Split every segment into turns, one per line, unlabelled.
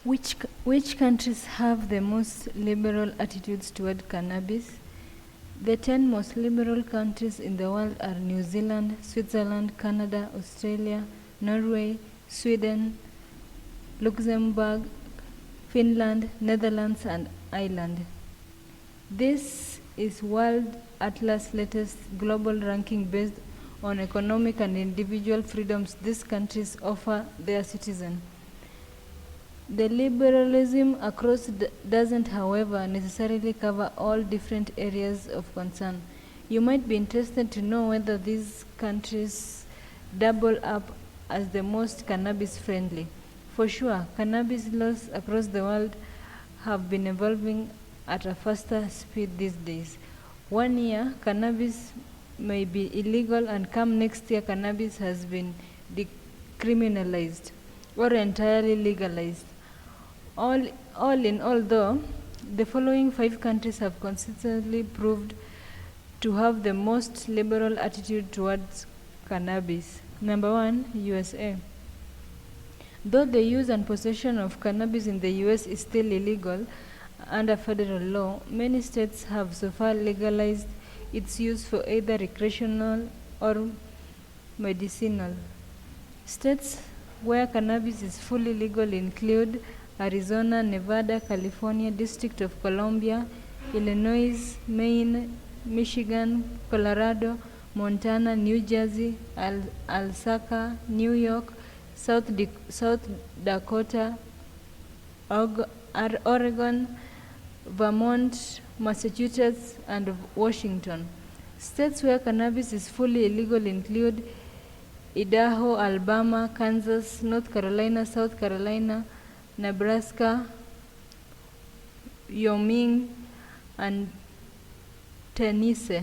Which countries have the most liberal attitudes toward cannabis? The 10 most liberal countries in the world are New Zealand, Switzerland, Canada, Australia, Norway, Sweden, Luxembourg, Finland, Netherlands, and Ireland. This is World Atlas' latest global ranking based on economic and individual freedoms these countries offer their citizens. The liberalism across doesn't, however, necessarily cover all different areas of concern. You might be interested to know whether these countries double up as the most cannabis-friendly. For sure, cannabis laws across the world have been evolving at a faster speed these days. One year, cannabis may be illegal, and come next year, cannabis has been decriminalized or entirely legalized. All in all, though, the following 5 countries have consistently proved to have the most liberal attitude towards cannabis. Number 1, USA. Though the use and possession of cannabis in the US is still illegal under federal law, many states have so far legalized its use for either recreational or medicinal. States where cannabis is fully legal include Arizona, Nevada, California, District of Columbia, Illinois, Maine, Michigan, Colorado, Montana, New Jersey, Alaska, New York, South Dakota, Oregon, Vermont, Massachusetts, and Washington. States where cannabis is fully illegal include Idaho, Alabama, Kansas, North Carolina, South Carolina, Nebraska, Wyoming, and Tennessee.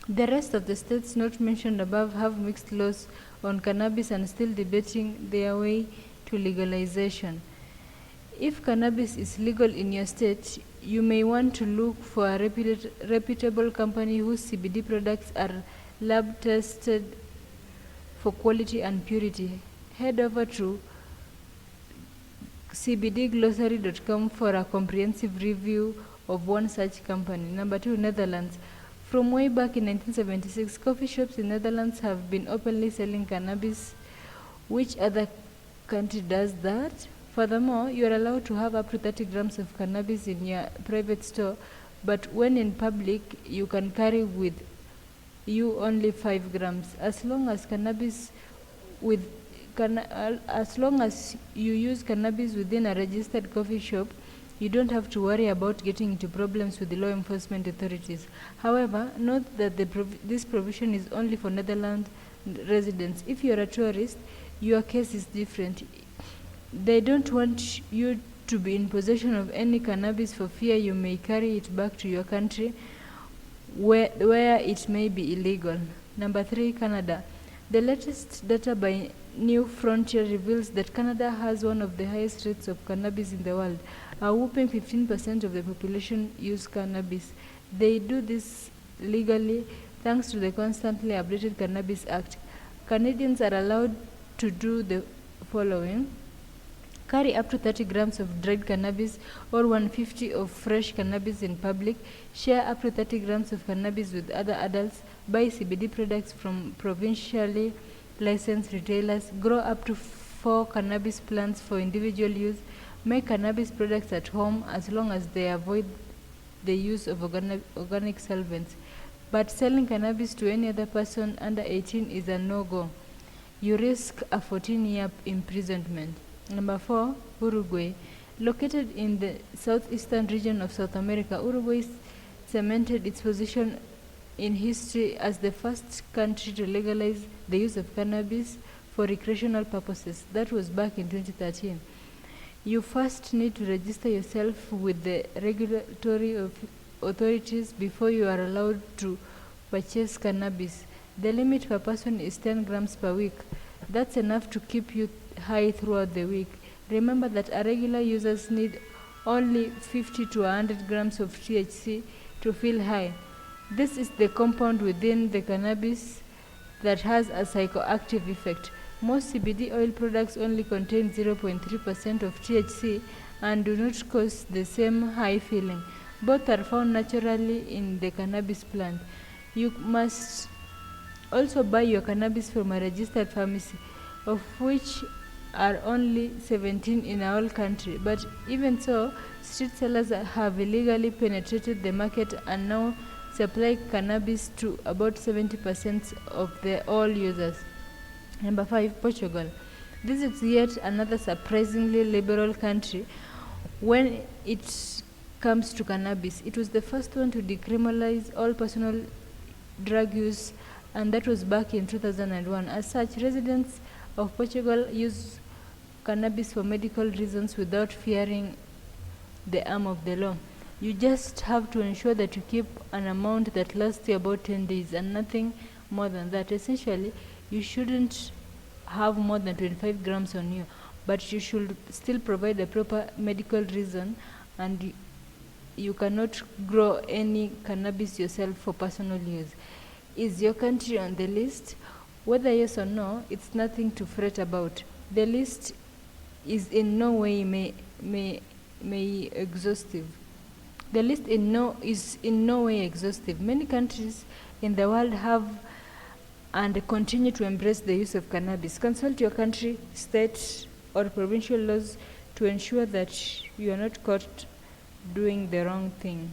The rest of the states not mentioned above have mixed laws on cannabis and still debating their way to legalization. If cannabis is legal in your state, you may want to look for a reputable company whose CBD products are lab tested for quality and purity. Head over to cbdglossary.com for a comprehensive review of one such company. Number 2, Netherlands. From way back in 1976, coffee shops in Netherlands have been openly selling cannabis. Which other country does that? Furthermore, you are allowed to have up to 30 grams of cannabis in your private store, but when in public, you can carry with you only 5 grams. As long as you use cannabis within a registered coffee shop, you don't have to worry about getting into problems with the law enforcement authorities. However, note that this provision is only for Netherlands residents. If you are a tourist, your case is different. They don't want you to be in possession of any cannabis for fear you may carry it back to your country where it may be illegal. Number 3, Canada. The latest data by New Frontier reveals that Canada has one of the highest rates of cannabis in the world. A whopping 15% of the population use cannabis. They do this legally thanks to the constantly updated Cannabis Act. Canadians are allowed to do the following: carry up to 30 grams of dried cannabis or 150 of fresh cannabis in public, share up to 30 grams of cannabis with other adults, buy CBD products from provincially licensed retailers, grow up to 4 cannabis plants for individual use, make cannabis products at home as long as they avoid the use of organic solvents. But selling cannabis to any other person under 18 is a no-go. You risk a 14-year imprisonment. Number 4, Uruguay. Located in the southeastern region of South America, Uruguay cemented its position in history as the first country to legalize the use of cannabis for recreational purposes. That was back in 2013. You first need to register yourself with the regulatory authorities before you are allowed to purchase cannabis. The limit per person is 10 grams per week. That's enough to keep you high throughout the week. Remember that a regular users need only 50 to 100 grams of THC to feel high. This is the compound within the cannabis that has a psychoactive effect. Most CBD oil products only contain 0.3% of THC and do not cause the same high feeling. Both are found naturally in the cannabis plant. You must also buy your cannabis from a registered pharmacy, of which are only 17 in our country. But even so, street sellers have illegally penetrated the market and now supply cannabis to about 70% of all users. Number 5, Portugal. This is yet another surprisingly liberal country when it comes to cannabis. It was the first one to decriminalize all personal drug use, and that was back in 2001. As such, residents of Portugal use cannabis for medical reasons without fearing the arm of the law. You just have to ensure that you keep an amount that lasts you about 10 days and nothing more than that. Essentially, you shouldn't have more than 25 grams on you, but you should still provide a proper medical reason, and you cannot grow any cannabis yourself for personal use. Is your country on the list? Whether yes or no, it's nothing to fret about. The list is in no way exhaustive. The list is in no way exhaustive. Many countries in the world have and continue to embrace the use of cannabis. Consult your country, state, or provincial laws to ensure that you are not caught doing the wrong thing.